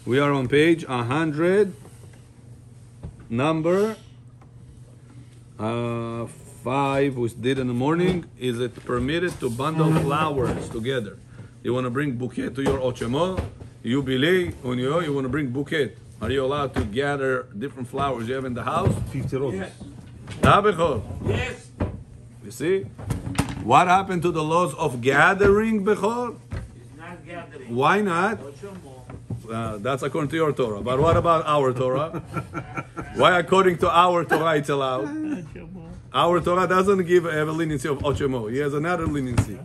We are on page 100, number 5, we did in the morning. Is it permitted to bundle flowers together? You want to bring bouquet to your ochemo, jubilee, unyo, you want to bring bouquet. Are you allowed to gather different flowers you have in the house? 50 roses. Yes. Yes. You see? What happened to the laws of gathering, Bechor? It's not gathering. Why not? That's according to your Torah. But what about our Torah? Why according to our Torah it's allowed? Our Torah doesn't give a leniency of ochemo. He has another leniency.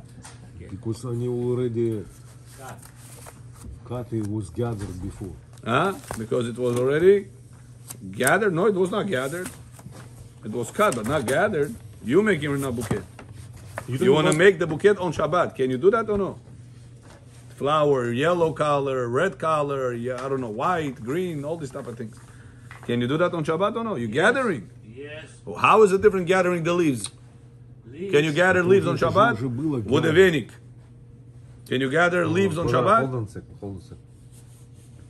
Because они already cut, it was gathered before. Huh? Because it was already gathered? No, it was not gathered. It was cut, but not gathered. You make him a bouquet. You want to make the bouquet on Shabbat. Can you do that or no? Flower, yellow color, red color, yeah, I don't know, white, green, all these type of things. Can you do that on Shabbat or no? You're gathering. Yes. How is it different gathering the leaves? Can you gather leaves on Shabbat? With a venik. Can you gather leaves on Shabbat? Hold on a second.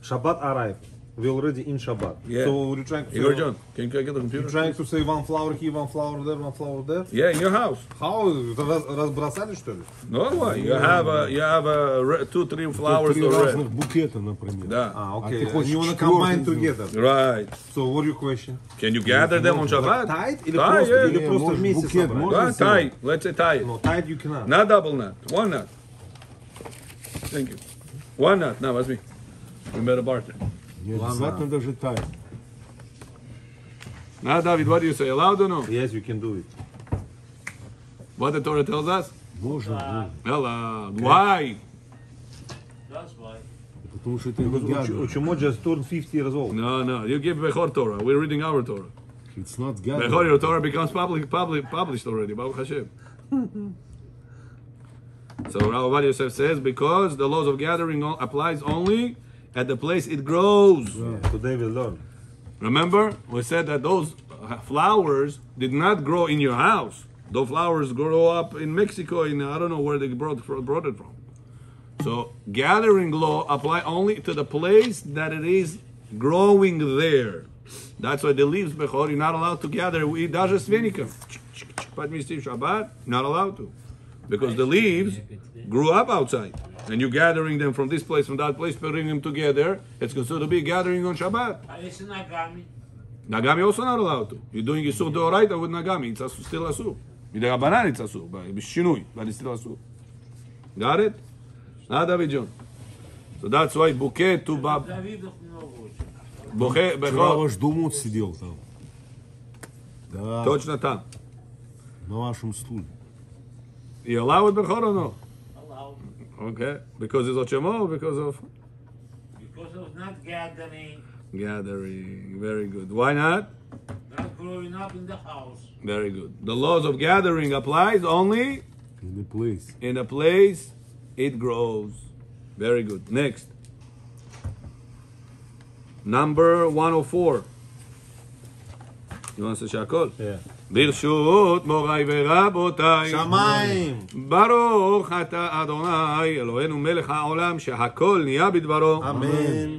Shabbat arrived. We're already in Shabbat. Yeah. So you're trying to Igor John, can you get the computer? You're trying to say one flower here, one flower there, one flower there? Yeah, in your house. How? Разбросали, что ли? No, why? You have a 2-3 flowers Три already. разных букета, например. Да. Okay. You want to combine together. Right. So what are your question? Can you gather them on Shabbat? Tight? Или Tie, просто, yeah. или просто вместе Yeah, собрать? tie. Let's say tie. No, tight you cannot. Not double knot. One knot. Thank you. One knot. Now, возьми. We made a barter. Не обязательно даже tight. Now, David, what do you say? Allowed or no? Yes, you can do it. What the Torah tells us? Можно. Allowed. Why? That's why. Потому что это не gathered. Учимо just turned 50 years old. No. You give Bechor Torah. We're reading our Torah. It's not gathered. Bechor, your Torah becomes published already. Baruch Hashem. So Rav Ovadia Yosef says, because the laws of gathering applies only at the place it grows. Yeah, today we learn. Remember, we said that those flowers did not grow in your house. Those flowers grow up in Mexico, in I don't know where they brought it from. So gathering law apply only to the place that it is growing there. That's why the leaves, Bechor, you're not allowed to gather. We даже свеника. But Mr. Shabbat, not allowed to. Because the leaves grew up outside. And you're gathering them from this place, from that place, putting them together. It's considered to be gathering on Shabbat. And it's Nagami. Nagami also not allowed to. You're doing Yisur Deoraita with Nagami. It's still Asur. B'Derabanan it's Asur. B'Shinui. But it's still Asur. Got it? Now, David John. So that's why bouquet to Bab. Бухе, Вчера ваш Думут сидел там. Да. Точно там. На вашем стуле. You allow it, Bechor, or no? Allowed. Okay. Because it's Ochemo or because of? Because of not gathering, Gathering. Very good. Why not? not growing up in the house. Very good. The laws of gathering applies only In the place. in the place it grows. Very good. Next. Number 104. You want to say Shakol? Yeah. ברשות מוריי ורבותיי, שמיים. ברוך אתה אדוני אלוהינו מלך העולם שהכל נהיה בדברו. אמן.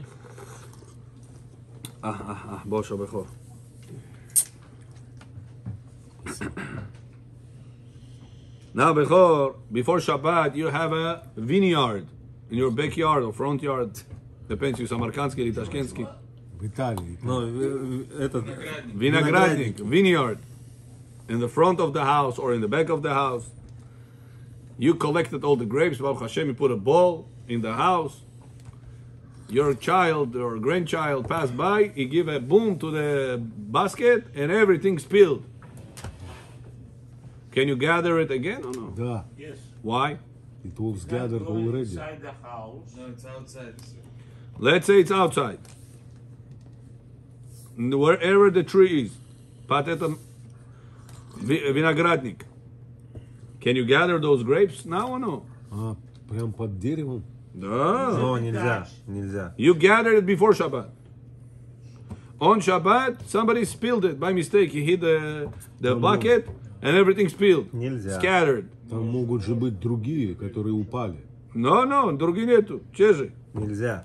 בוא שבחור. Now, Bechor, before Shabbat, you have a vineyard in your backyard or front yard. Depends, you Samarkansky или Tashkentский. В Италии. No, этот vinogradnik, vineyard. In the front of the house or in the back of the house. You collected all the grapes, Baruch Hashem, you put a bowl in the house. Your child or grandchild passed by, he give a boom to the basket and everything spilled. Can you gather it again or no? Да. Yes. Why? It was Not gathered growing already. inside the house. No, it's outside. Let's say it's outside. Wherever the tree is. Pateta vinogradnik. Can you gather those grapes now or no? А, прям под деревом? No. No, нельзя. Нельзя. You gathered it before Shabbat. On Shabbat, somebody spilled it by mistake. He hit the bucket and everything spilled. Нельзя. Scattered. Там могут же быть другие, которые упали. No, другие нету. Те же. Нельзя.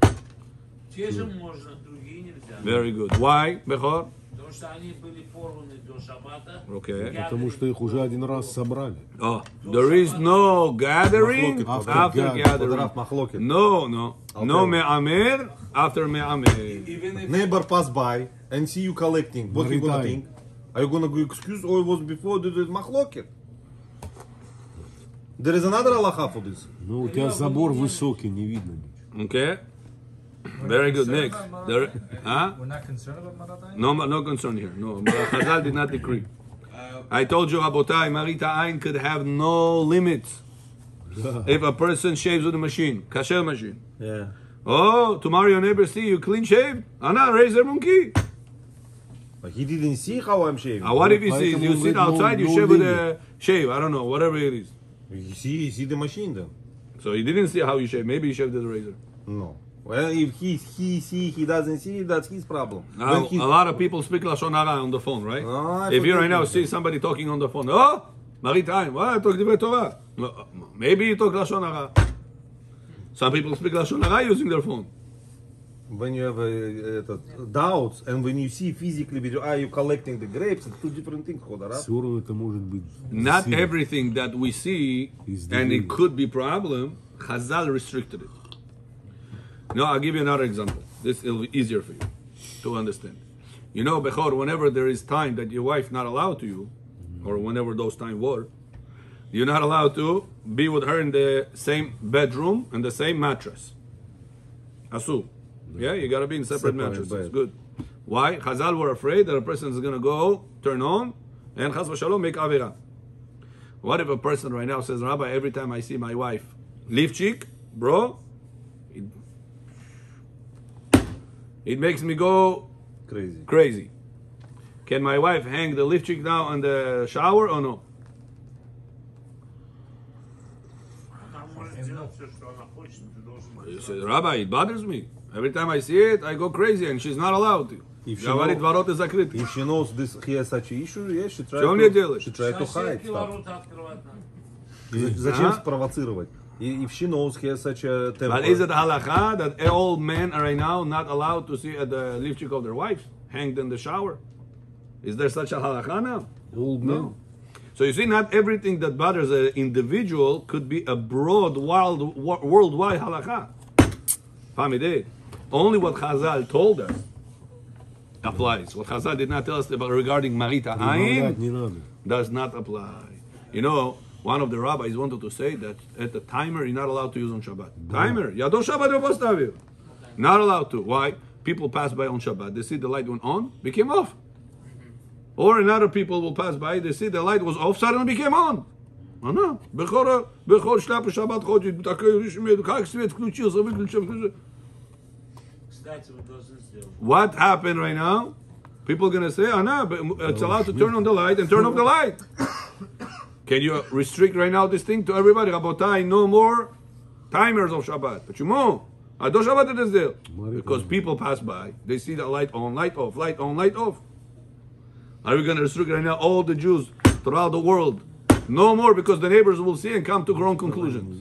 Те же можно, другие нельзя. Very good. Why, Bechor? Потому что они были порваны до шаббата. Okay. Потому что их уже один раз собрали. Oh, there is no gathering After after gathering. gathering. Рав Махлокет. No me'amer after me'amer. Even if neighbor pass by and see you collecting, what you gonna Maritime. think? Are you gonna go excuse? Oh, it was before the Machloket. There is another halacha for this. Ну, у тебя забор высокий, не видно ничего. Okay. Very good. Next. There, huh? We're not concerned about Maratai? No concern here. No, Chazal did not decree. I told you, Abotai, Marita Ain could have no limits. If a person shaves with a machine, kasher machine. Yeah. Oh, tomorrow your neighbor see you clean shave. Anna, raise their monkey. But he didn't see how I'm shaving. What if he sees you Поэтому sit no- outside, you no shave with limit. a shave? I don't know, whatever it is. He see the machine then. So he didn't see how you shave. Maybe he shaved with a razor. No. Well, if he doesn't see, that's his problem. Now, When he- a lot of people speak Lashon Hara on the phone, right? Oh, I If you forget right now that. see somebody talking on the phone, oh, Marit Ain, what? Talk Divrei Torah. No, maybe you talk Lashon Hara. Some people speak Lashon Hara using their phone. When you have doubts and when you see physically with your eye you collecting the grapes, it's two different things. Ходара. Все равно это может быть. Not сильно. everything that we see, Is and it the- could be problem, Chazal restricted it. No, I'll give you another example. This will be easier for you to understand. You know, Bechor, whenever there is time that your wife not allowed to you, or whenever those time were, you're not allowed to be with her in the same bedroom and the same mattress. Asu. Yeah, you gotta be in separate Separate mattresses. bed. Good. Why? Chazal were afraid that a person is gonna go, turn on, and Chaz v'shalom make avera. What if a person right now says, Rabbi, every time I see my wife, leaf cheek, bro, it makes me go Crazy. crazy. Can my wife hang the lift cheek now in the shower or no? Она может делать все, что она хочет, ты должен He says, Rabbi, it bothers me. Every time I see it, I go crazy, and she's not allowed to. If she Говорит, know- ворота закрыты. If she knows this, he has such an issue, yes, she try Что мне to, делать? she try to hide Соседки stuff. ворота открывать надо. Зачем А? спровоцировать? If she knows he has such a temper. But is it halacha that all men are right now not allowed to see the lift cheek of their wives hanged in the shower? Is there such a halacha now? Old man. So you see, not everything that bothers an individual could be a broad, worldwide halakha. Family, only what Chazal told us applies. What Chazal did not tell us about regarding Marita Прибавлять Ain не надо. does not apply. You know, one of the rabbis wanted to say that at the timer you're not allowed to use on Shabbat. Timer, Yado Shabbat yo postavil. Not allowed to. Why? People pass by on Shabbat. They see the light went on, became off. Or another people will pass by, they see the light was off, suddenly became on. Она, бехор шляпа шаббат ходит, такой решимет, как свет включился, выключился. Кстати, вы должны сделать. What happened right now? People are going to say, Anna, it's allowed to turn on the light and turn off the light. Can you restrict right now this thing to everybody? Rabotai, no more timers of Shabbat. But you know, Ado Shabbat is there. Because people pass by, they see the light on, light off, light on, light off. Are we going to restrict right now all the Jews throughout the world? No more, because the neighbors will see and come to wrong conclusions.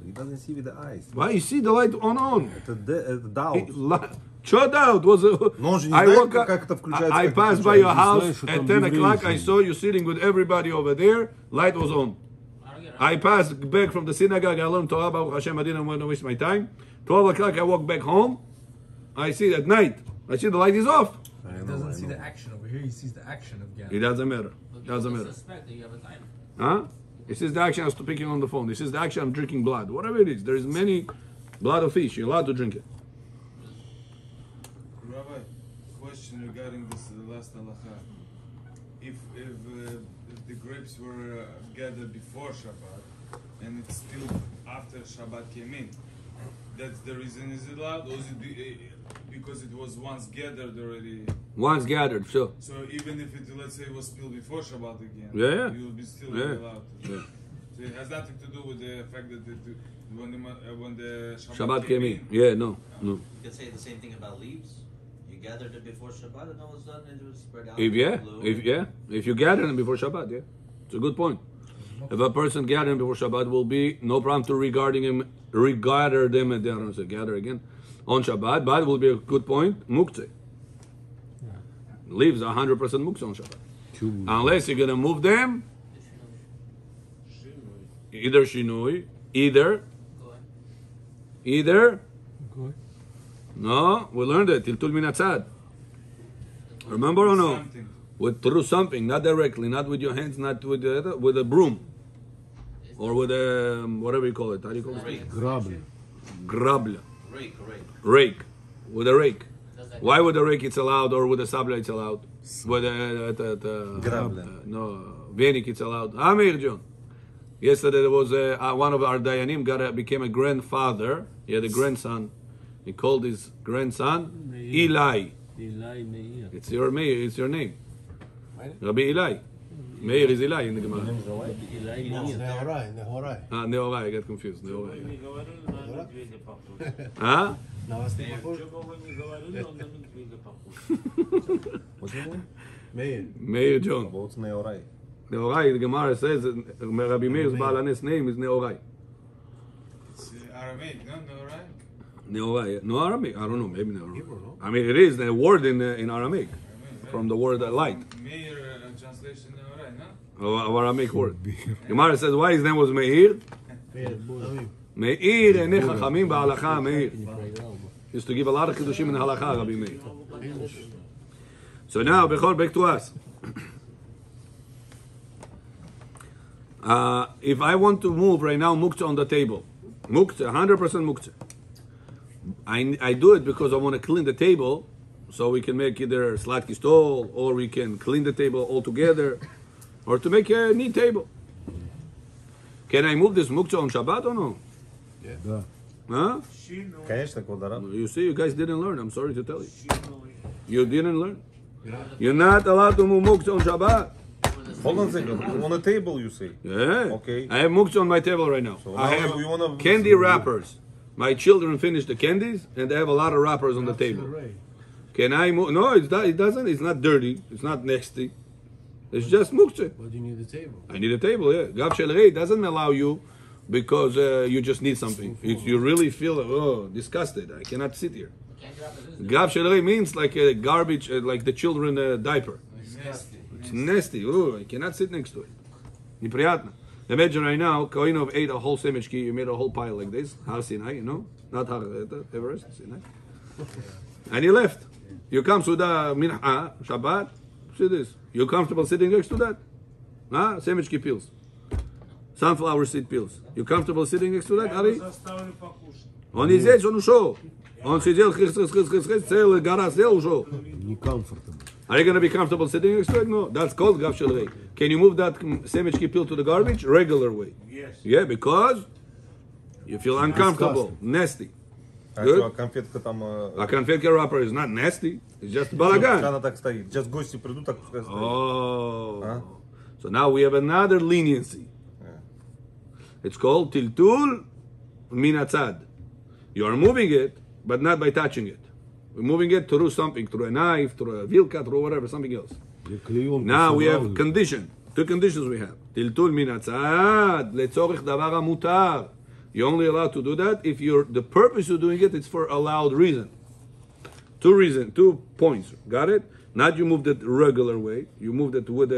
He doesn't see with the eyes. Why? You see the light on. Это doubt. Shut out. Was Но он же не I знает, woke up, как это включается, I как passed это by your включается. house знаешь, что at там 10 евреи o'clock. I сидят. saw you sitting with everybody over there. Light was on. I passed back from the synagogue. I learned Torah. Baruch Hashem, I didn't want to waste my time. 12 o'clock, I walk back home. I see at night. I see the light is off. He doesn't see the action over here. He sees the action of It gathering. doesn't matter. Doesn't matter. Suspect that you have a timer. Huh? This is the action I was picking on the phone. This is the action I'm drinking blood. Whatever it is. There is many blood of fish. You're allowed to drink it. Rabbi, question regarding this last halacha. If the grapes were gathered before Shabbat and it's still after Shabbat came in, that's the reason is it allowed, or is it because it was once gathered already? Once gathered, sure. So even if it, let's say, was spilled before Shabbat again, Yeah. you will be still Yeah. allowed to. Yeah. So it has nothing to do with the fact that when the Shabbat came in. Yeah, no. You could say the same thing about leaves. You gathered it before Shabbat, and all of a sudden it was spread out. If you gather them before Shabbat, yeah, it's a good point. If a person gathered them before Shabbat, will be no problem to regarding him, regather them, and I don't say gather again, on Shabbat, but it will be a good point, muktzeh. Leaves are 100% muktzeh on Shabbat. Unless you're going to move them, either shinui, either, no, we learned it, tiltul min hatzad. Remember or no? Something. Through something, not directly, not with your hands, not with a broom. Or with a, whatever you call it. How do you call it? Грабли. Grabla. Rake. Rake. With a rake. Why with a rake it's allowed or with a sabla it's allowed? With a Grabla. no, venik it's allowed. Amir John. Yesterday there was one of our dayanim became a grandfather. He had a grandson. He called his grandson Eli. It's your name. Rabbi Eli. Meir is Eli in the Gemara. Nehorai, I got confused. Nehorai. Не говорили, но на медведя похож. Huh? Чего вы не говорили, он на медведя похож. What's your name? Meir John. What's Neorai? Nehorai, the Gemara says that Rabbi Meir's Baalanes name is Nehorai. It's Aramaic, no? No, right? Nehorai. No Aramaic. I don't know. Maybe Nehorai. I mean, it is the word in Aramaic. From the word light. Meir translation, no, right? No? Of Aramaic word. Gemara says why his name was Meir. Meir and Chachamim ba'alacha Meir. Used to give a lot of Kiddushim in halacha, Rabbi Meir. So now, Bechor, back to us. If I want to move right now, muktzah on the table. Muktzah, 100% muktzah. I do it because I want to clean the table, so we can make either slatki stol, or we can clean the table altogether, or to make a neat table. Can I move this muktzah on Shabbat or no? Да. Huh? Конечно, квадрат. You see, you guys didn't learn. I'm sorry to tell you. You didn't learn. You're not allowed to move muktzah on Shabbat. Hold on a second. On a table, you say? Yeah. Okay. I have muktzah on my table right now. So I now have we wanna- candy wrappers. My children finished the candies, and they have a lot of wrappers on the table. Can I move? No, it doesn't. It's not dirty. It's not nasty. It's just muktzah. But you need a table. I need a table, yeah. Gav shel rei doesn't allow you because you just need something. You really feel, disgusted. I cannot sit here. Gav shel rei means like a garbage, like the children diaper. It's nasty. I cannot sit next to it. Неприятно. Imagine right now, Koinov ate a whole semechki, you made a whole pile like this, Har Sinai, you know? Not Har Everest, Sinai. And he left. You come to the Minha, Shabbat, see this. You comfortable sitting next to that? Huh? Semechki peels. Sunflower seed peels. You comfortable sitting next to that, Ari? Заставили покушать. Он не здесь, он ушел. Он сидел, целый гора сел, ушел. Некомфортно. Are you going to be comfortable sitting next to it? No. That's called Gav Shel Rei. Can you move that semechki peel to the garbage? Regular way. Yes. Yeah, because you feel uncomfortable. Nasty. А Good. что, конфетка там... A confetti wrapper is not nasty. It's just balagan. Она так стоит. Сейчас гости придут, так пускай стоит. Oh. Huh? So now we have another leniency. It's called tiltul min hatzad. You are moving it, but not by touching it. We're moving it through something, through a knife, through a vilka, through whatever, something else. Now we have condition. Two conditions we have. Tiltul min hatzad letzorich davar mutar. You're only allowed to do that if the purpose of doing it is for allowed reason. 2 points. Got it? Not you moved it regular way. You moved it with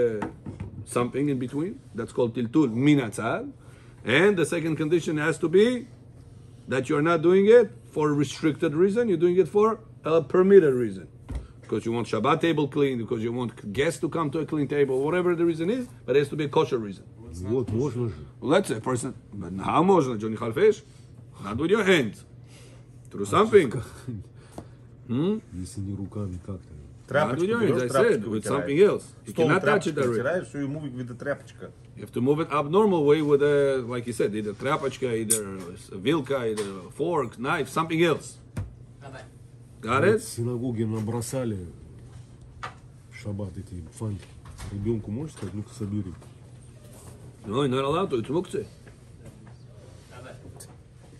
something in between. That's called tiltul min hatzad. And the second condition has to be that you're not doing it for a restricted reason. You're doing it for a permitted reason. Because you want Shabbat table clean, because you want guests to come to a clean table, whatever the reason is, but it has to be a kosher reason. Вот, можно же. Well, let's say a person, but how можно, Johnny Khalfish? Not with your hands. Through something. Если не руками, как-то. Not with Тряпочку your hands, берешь, I said, тряпочкой with вытираешь. something else. You Стол cannot touch it тряпочкой already. вытираешь, все, и мувик вида тряпочка. You have to move it abnormal way with like you said, either trapachka, either a vilka, either a fork, knife, something else. Got В it? синагоге набросали в шаббат эти фантики. Ребенку можешь сказать, ну-ка собери. No, you're not allowed to. It's muktzeh.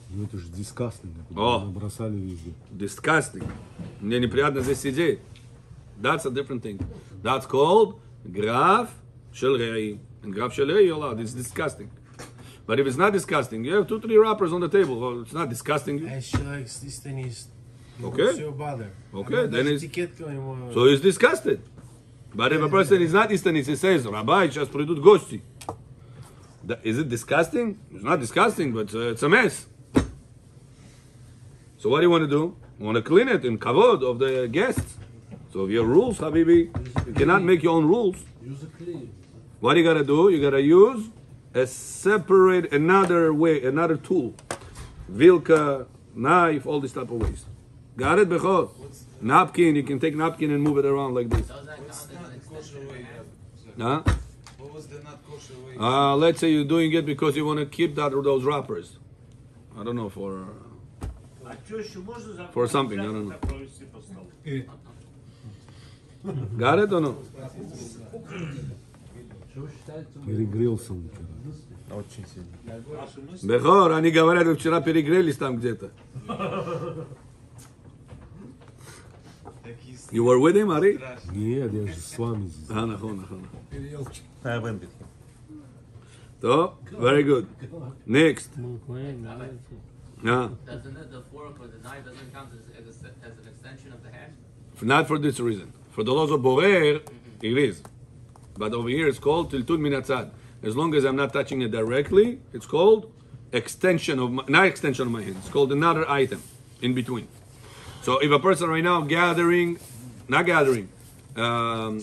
Ну это же дискастинг. О. Набросали везде. Disgusting. Мне неприятно здесь сидеть. That's a different thing. That's called graf shel rei. And graf shel rei you're allowed. It's disgusting. But if it's not disgusting, you have 2-3 wrappers on the table. Well, it's not disgusting. As she likes these things Okay. Все bother. Okay, then it's- этикетка ему... So he's disgusted. But if a person is not Eastern, he says, Rabbi, сейчас придут гости. Is it disgusting? It's not disgusting, but it's a mess. So what do you want to do? You want to clean it in kavod of the guests. So if you have rules, Habibi, you cannot make your own rules. Use a clay. What you gotta do? You gotta use a separate, another way, another tool. Vilka, knife, all these type of ways. Got it, Bechor? Napkin, you can take napkin and move it around like this. What's not kosher way? Huh? What was the not kosher way? Let's say you're doing it because you want to keep those wrappers. I don't know, for А тещу можно завтра For something, I don't know. провести по столу? Got it or no? Что считается? Перегрелся он вчера. Очень сильно. Бехор, они говорят, вы вчера перегрелись там где-то. Такие You were with him, Ari? страшные. Нет, я же с вами здесь. נכון. טוב, very good. Next. Yeah. Doesn't it, the fork or the knife doesn't count as an extension of the hand? Not for this reason. For the laws of Borer, it is. But over here it's called Tiltul Minatzad. As long as I'm not touching it directly, it's called extension of my, not extension of my hand. It's called another item in between. So if a person right now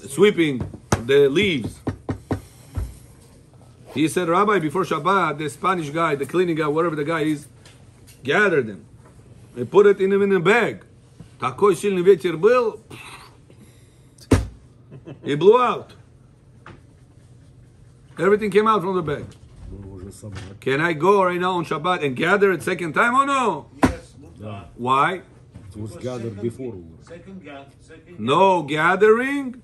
sweeping the leaves, he said, Rabbi, before Shabbat, the Spanish guy, the cleaning guy, whatever the guy is, gathered them. They put it in a bag. Такой сильный ветер был, it blew out. Everything came out from the bag. Он уже собрал. Can I go right now on Shabbat and gather it second time or no? Yes, мута. Why? It was gathered before. Second second No gathering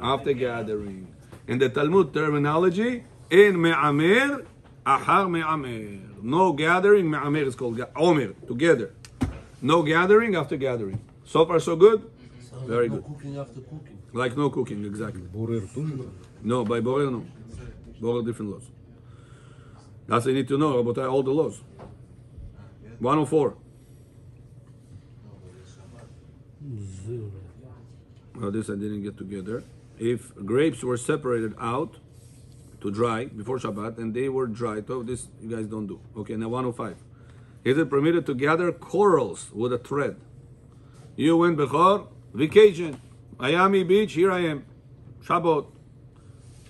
after gathering. In the Talmud terminology, in me'amer, ahar me'amer. No gathering, me'amer is called omer, together. No gathering after gathering. So far so good? Very No good. cooking after cooking. Like no cooking, exactly. Борер тоже надо? No, by Borer, no. Borer, different laws. That's what you need to know about all the laws. 104. This I didn't get together. If grapes were separated out to dry before Shabbat and they were dry, so this you guys don't do. Okay, now 105. Is it permitted to gather corals with a thread? You went Bechor, vacation, Miami Beach, here I am. Shabbat.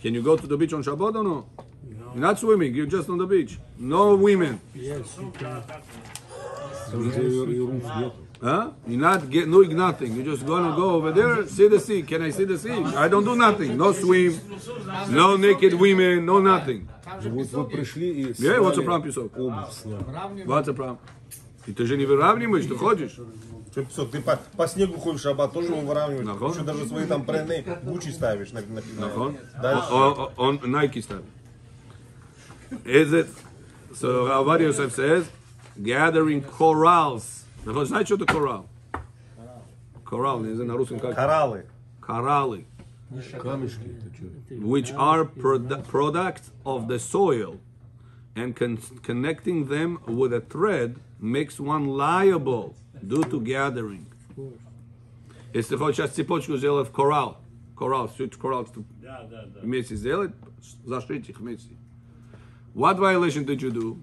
Can you go to the beach on Shabbat or no? You're not swimming, you're just on the beach. No women. Yes, you can. Там где и рук нет. Huh? You're not doing nothing. You're just gonna go over there, see the sea. Can I see the sea? I don't do nothing. No swim, no naked women, no nothing. Вот вы пришли и Yeah, what's the сняли problem, Песок? обувь сняли. What's the problem? И ты же не выравниваешь, ты ходишь. Что, Песок, ты по снегу ходишь в шаббат, тоже его выравниваешь. Нахуй. Еще даже свои там бренды Гуччи ставишь на נכון? Дальше. On Nike style. Is it? So Rav Yosef says, gathering corals. נכון, знаете, что это коралл? Коралл, не знаю, на русском как? Кораллы. Кораллы. Камешки, это что? Which are products of the soil, and connecting them with a thread makes one liable due to gathering. Если ты хочешь сейчас цепочку сделать в коралл, коралл Да. вместе сделать, зашить их вместе. What violation did you do?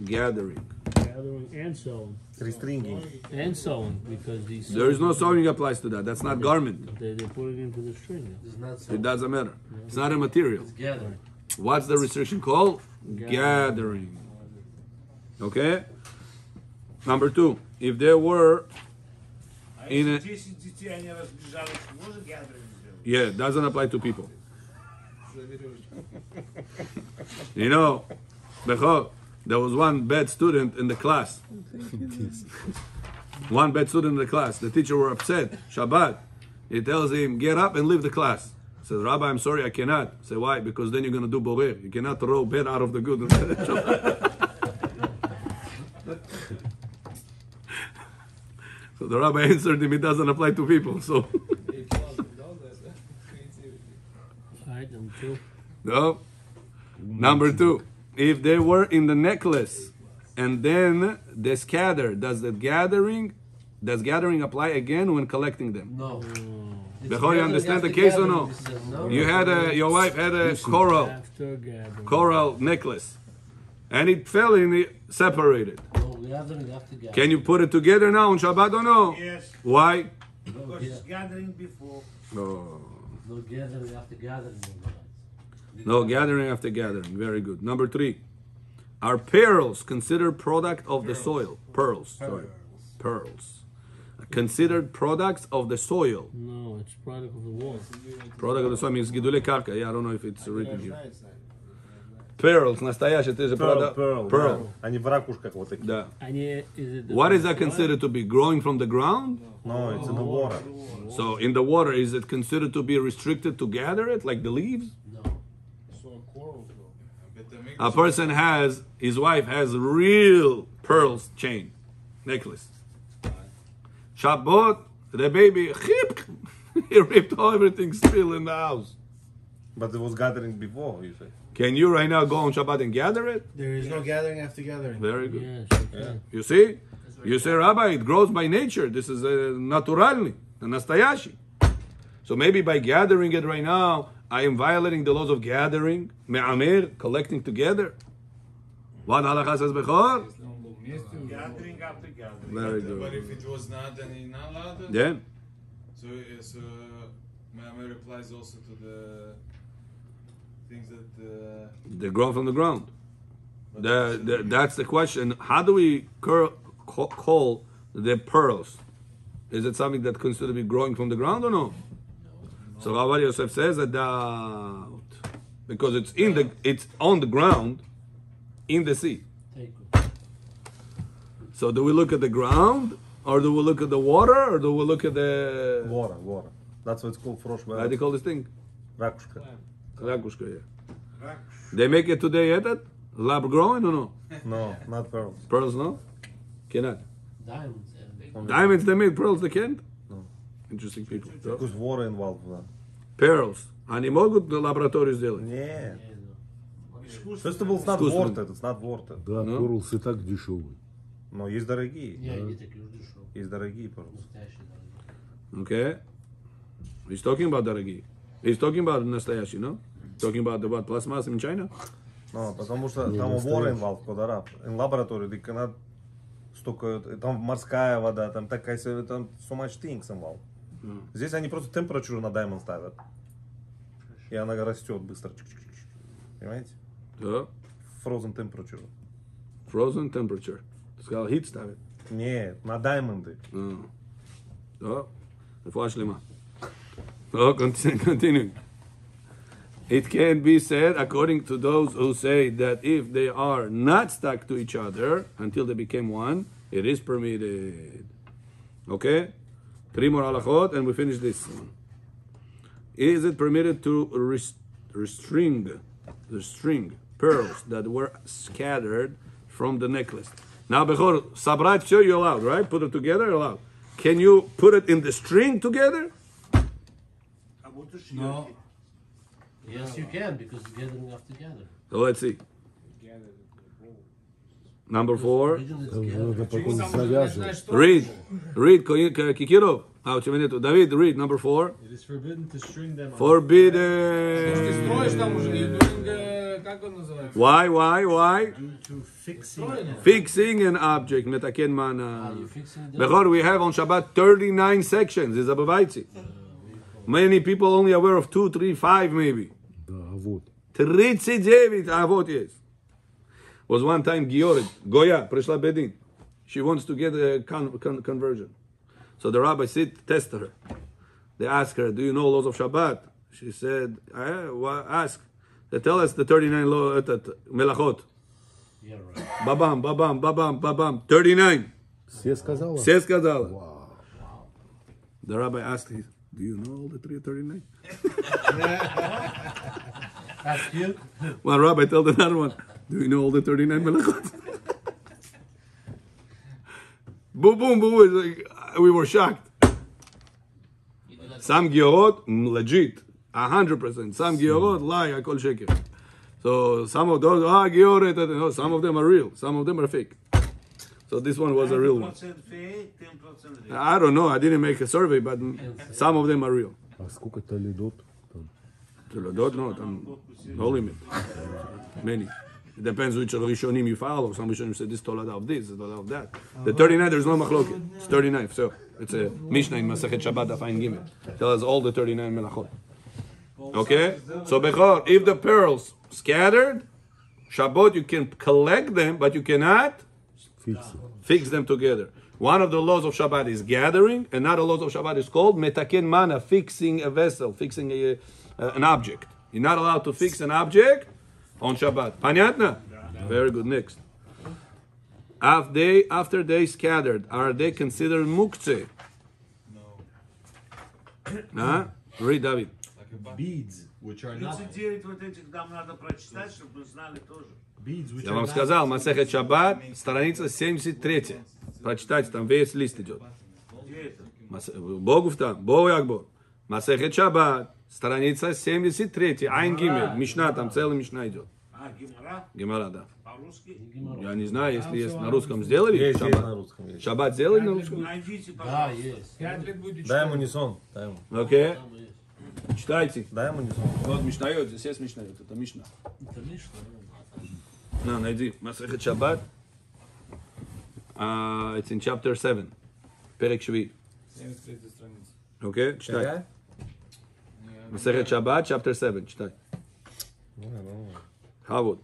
Gathering. Gathering and sewing. Restringing. And sewing, because these. There is no sewing applies to that. That's not garment. They put it into the string. It's not so. It doesn't matter. It's not a material. Gathering. What's the restriction called? Gathering. Okay? Number 2. If there were А in если a, 10 детей, они разбежались, можно gathering сделать? yeah, it doesn't apply to people. You know, Bechor, there was one bad student in the class. One bad student in the class. The teacher were upset. Shabbat. He tells him, get up and leave the class. He says, Rabbi, I'm sorry, I cannot. Say, why? Because then you're going to do borer. You cannot throw bad out of the good. So the rabbi answered him, it doesn't apply to people. So, Item 2. no. Number 2, if they were in the necklace and then they scatter. Does gathering apply again when collecting them? No. Before you understand the case or no? You had your wife had a After gathering. coral necklace, and it fell and it separated. No, gathering after gathering. Can you put it together now on Shabbat or no? Yes, Why? because it's gathering before. Oh. No gathering after gathering. No, gathering after gathering. Very good. Number 3. Are pearls considered product of the soil? Pearls. Sorry. Pearls. Considered products of the soil. No, it's product of the wall. Product of the soil means gidule karka. Yeah, I don't know if it's written here. Pearls. Настоящий, это же Pearl, product. pearl. Да. Они в ракушках вот такие. Да. Is it the What is that considered to be? Growing from the ground? No, it's in the water. So in the water, is it considered to be restricted to gather it, like the leaves? A person has, his wife has real pearls chain, necklace. Shabbat, the baby, he ripped everything still in the house. But it was gathering before, you say. Can you right now go on Shabbat and gather it? There is no gathering after gathering. Very good. Yes, okay. You see? You say, Rabbi, it grows by nature. This is naturalny, a nastayashi. So maybe by gathering it right now, I am violating the laws of gathering, me'amir, collecting together. What halakha says bechor? Gathering after gathering. Very But good. if it was not, then he not allowed it? Then, So Ma'amir applies also to the things that... they grow from the ground. That's the question. How do we call the pearls? Is it something that considered to be growing from the ground or no? So Rabbi Yosef says a doubt, because it's on the ground, in the sea. So do we look at the ground, or do we look at the water, or do we look at the Water. That's what it's called frosh. how do you call this thing? Ракушка. Rakushka, yeah. They make it today yet? Lab growing or no? No, not pearls. Pearls, no? Cannot. Diamonds. Diamonds they make, pearls they can't? No. Interesting people. So, Because water involved в that. pearls. Они могут лабораторию сделать? Yeah. First of all, it's not worth it. It's not worth it. Да, Pearls и так дешевый. Но есть дорогие. Не, они такие уж дешевые. Есть дорогие pearls. Настоящие дорогие. Okay. He's talking about дорогие. He's talking about настоящий, no? Talking about the what, plasmas in China? No, потому что там water involved, подарок. In laboratory, they cannot столько, там морская вода, там такая, там so much things involved. Здесь они просто температуру на diamond ставят. И она растет быстро. Понимаете? Да. Frozen temperature. Frozen temperature. Ты сказал heat ставит. Нет, на даймонды. Да. רפואה שלמה. Oh, continue. It can be said, according to those who say that if they are not stuck to each other until they became one, it is permitted. Okay? 3 more halachot and we finish this one. Is it permitted to restring pearls that were scattered from the necklace? Now, Bechor, sabrat, sure you're allowed, right? Put it together, you're allowed. Can you put it in the string together? No. Yes, you can, because gathering after gathering. So let's see. Number 4. Надо потом завязывать. Read, Kikirov. David, read number 4. It is forbidden to string them. Forbidden. Строишь там уже, и doing, как он называется? Why? Due to fixing. Fixing an object. Metaken mana. You're fixing the Bechor, we have on Shabbat 39 sections. It's a babaitzi. Many people only aware of 2, 3, 5 maybe. Да, вот. 39 avot есть. Was one time Gioret, Goya, пришла Bedin. She wants to get a conversion. So the rabbi tested her. They asked her, do you know laws of Shabbat? She said, ask. They tell us the 39 law, melachot. Yeah, right. Babam. 39. Все сказала? Все сказала. Wow. The rabbi asked, do you know all the 39? Ask you. One rabbi told another one, do you know all the 39 melachot? boom. Like, we were shocked. Some giorot, legit, 100%. Some giorot, lie, akol sheker. So some of those, gioret, some of them are real, some of them are fake. So this one was a real one. 10% fake, 10% real. I don't know. I didn't make a survey, but some of them are real. А сколько талидот? Don't know. No limit. Many. It depends which Rishonim you follow. Some Rishonim say this Tolada of this, Tolada of that. The 39, there's no machloket. It's 39. So it's a Mishnah in Masechet Shabbat Afayin Gimel. Tells us all the 39 melachot. Okay? So Bechor, if the pearls scattered, Shabbat you can collect them, but you cannot fix them together. One of the laws of Shabbat is gathering. Another law of Shabbat is called metaken mana, fixing a vessel, fixing an object. You're not allowed to fix an object on Shabbat. Panyatna? Very good. Next. After they scattered, are they considered muktzeh? No. Huh? Read, David. Beads, which are not 39 вот этих нам надо прочитать, чтобы мы знали тоже. beads, which Я are вам not сказал, Масехет Шаббат, страница 73. Прочитайте, там весь лист идет. Где это? Богу там, Богу Якбор. Масехет Шаббат, страница 73. Айн Гимель. Мишна, там целый Мишна идет. А, Гимара? Гемара, да. По-русски? Я не знаю, если есть на русском сделали. Есть Шаббат. на русском. Есть. Шаббат сделали на русском? Найдите, Да, пожалуйста. есть. 5 лет будет Дай читать. ему Нисон. Дай ему. Окей. Там есть. Читайте. Дай ему Нисон. Вот Мишнайот, здесь есть Мишнайот. Это Мишна. Это Мишна, На, найди. Масехет Шаббат. It's in chapter 7. Перек Шви. 73 страница. Окей? Читай. Какая? Масехет Шаббат, chapter 7. Читай. Хавод.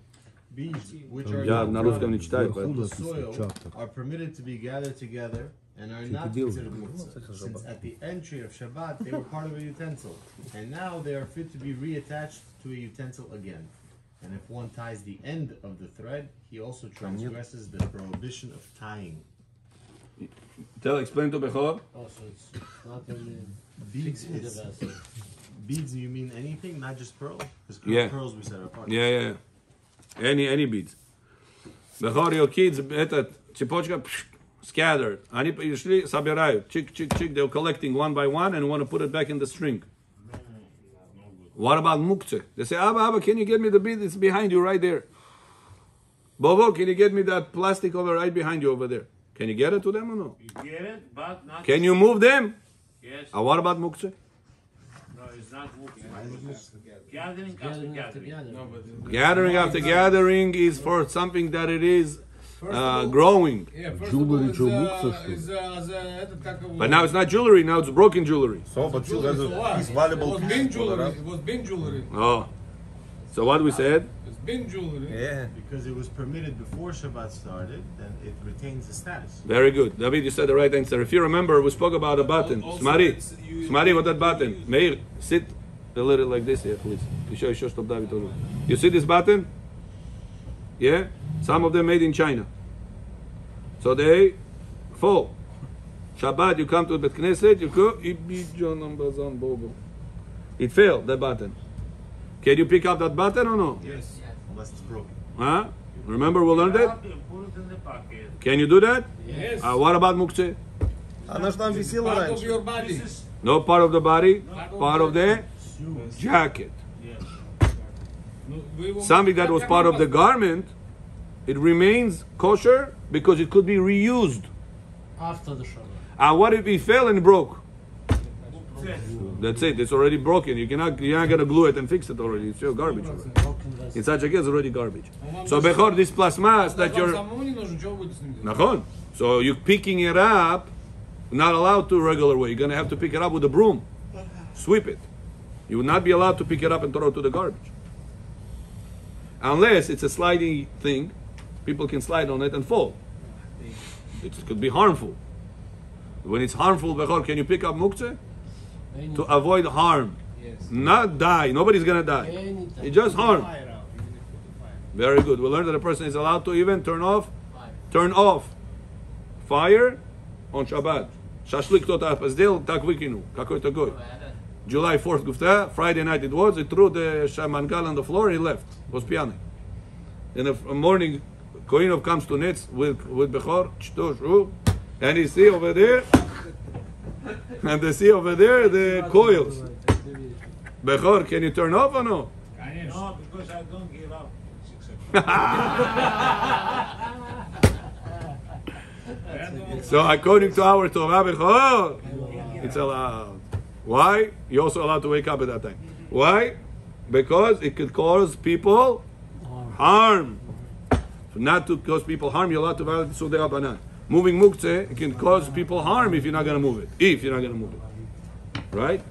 beads, which are Я not на русском не brought читаю, from поэтому. the soil, are permitted to be gathered together and are not considered muktzah, since at the entry of Shabbat they were part of a utensil, and now they are fit to be reattached to a utensil again. And if one ties the end of the thread, he also transgresses the prohibition of tying. Explain to Bechor. Also, it's not only Beads fixing the is vessel. beads. You mean anything, not just pearl? Because Yeah. pearls we said are part. Yeah. Any beads. Bechor, your kids, этот, цепочка, scattered. Они пришли, собирают. Чик. They're collecting one by one and want to put it back in the string. What about muktzeh? They say, Abba, can you get me the bead? It's behind you right there. Bobo, can you get me that plastic over right behind you over there? Can you get it to them or no? You get it, but not... Can you move them? Yes. What about muktzeh? No, it's not moving. Gathering after gathering. Gathering after gathering is for something that it is growing. Yeah, first Jewelry, of all, мукса, it's, этот, как его... But now it's not jewelry, now it's broken jewelry. So, but still, Jewelry, so what? it's It valuable was piece been for the jewelry. Rab. It was been jewelry. Oh. So what we said? It's been jewelry. Yeah. Because it was permitted before Shabbat started, then it retains the status. Very good. David, you said the right answer. If you remember, we spoke about a button. Smari, what that button? Meir, sit a little like this here, please. Еще, чтоб David тоже. You see this button? Yeah? Some of them made in China. So they fall. Shabbat, you come to the Knesset, you go, it fell, the button. Can you pick up that button or no? Yes. Unless it's broken. Huh? Remember we learned that? Put it in the pocket. Can you do that? Yes. What about muktzeh? Она ж там висела Part of раньше. your body. No part of the body, part of the jacket. Ну, вы его Something that was как part of the поставили? garment, it remains kosher because it could be reused. After the Shabbat. And what if it fell and broke? That's it. It's already broken. You're not gonna glue it and fix it already. It's your garbage. Already. Broken vessel. In such a case, it's already garbage. Он So вам bechor this plasmas that вам you're самому не нужен, что вы будете с ним делать? nachon. So you're picking it up, not allowed to regular way. You're gonna have to pick it up with a broom, sweep it. You would not be allowed to pick it up and throw it to the garbage, unless it's a sliding thing. People can slide on it and fall. It could be harmful. When it's harmful, bechor, can you pick up muktzeh? To avoid harm, not die. Nobody's gonna die. Anytime. It's just harm. Fire out. Even if you put the fire. Very good. We learned that a person is allowed to even turn off fire on Shabbat. Шашлык кто-то сделал, так выкинул. Какой-то гой. July 4th, гуфта, Friday night it was, he threw the mangala on the floor, he left. Was piyani. In the morning, Koinov comes to Netz with Bechor, and he see over there, and they see over there the coils. Bechor, can you turn off or no? No, because I don't give up. 6 o'clock. So according to our Torah, bechol, it's allowed. Why? You're also allowed to wake up at that time. Why? Because it could cause people harm. So not to cause people harm, you're allowed to violate the Sudei Abanan. Moving muktzeh, it can cause people harm if you're not going to move it. If you're not going to move it. Right?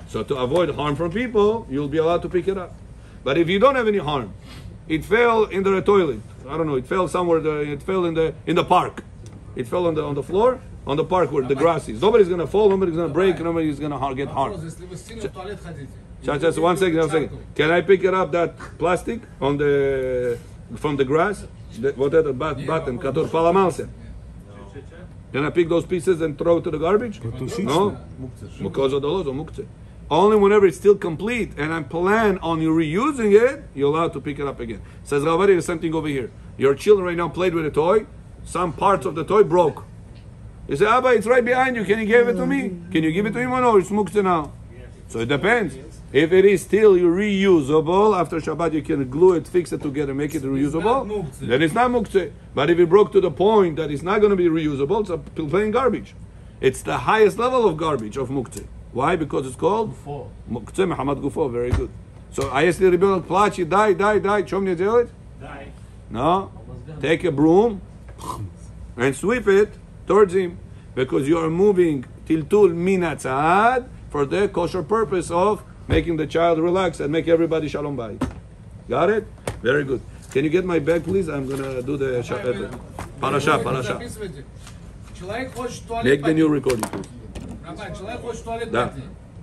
So to avoid harm from people, you'll be allowed to pick it up. But if you don't have any harm, it fell in the toilet. I don't know, it fell somewhere, it fell in the park. It fell on the floor, on the park where the grass is. Nobody's going to fall, nobody's going to break, nobody's going to get harmed. Just 1 second. Can I pick it up, that plastic from the grass? What that button? Can I pick those pieces and throw it to the garbage? No? Because of the laws of muktzeh. Only whenever it's still complete and I plan on you reusing it, you're allowed to pick it up again. Says Ravari, the same thing over here. Your children right now played with a toy. Some parts of the toy broke. You say, Abba, it's right behind you. Can you give it to me? Can you give it to him or no? It's muktzeh now. So it depends. If it is still reusable, after Shabbat you can glue it, fix it together, make it reusable, then it's not muktzeh. But if it broke to the point that it's not going to be reusable, it's a plain garbage. It's the highest level of garbage, of muktzeh. Why? Because it's called muktzeh Muhammad Gufo. Very good. So I asked the Rebbe, placi, die. Show me it. Die. No. Take a broom and sweep it towards him, because you are moving tiltul minatzad for the kosher purpose of making the child relax and make everybody shalom bayit. Got it? Very good. Can you get my bag, please? I'm gonna do the parasha. Make the new recording, please. Человек хочет в туалет Да. пойти.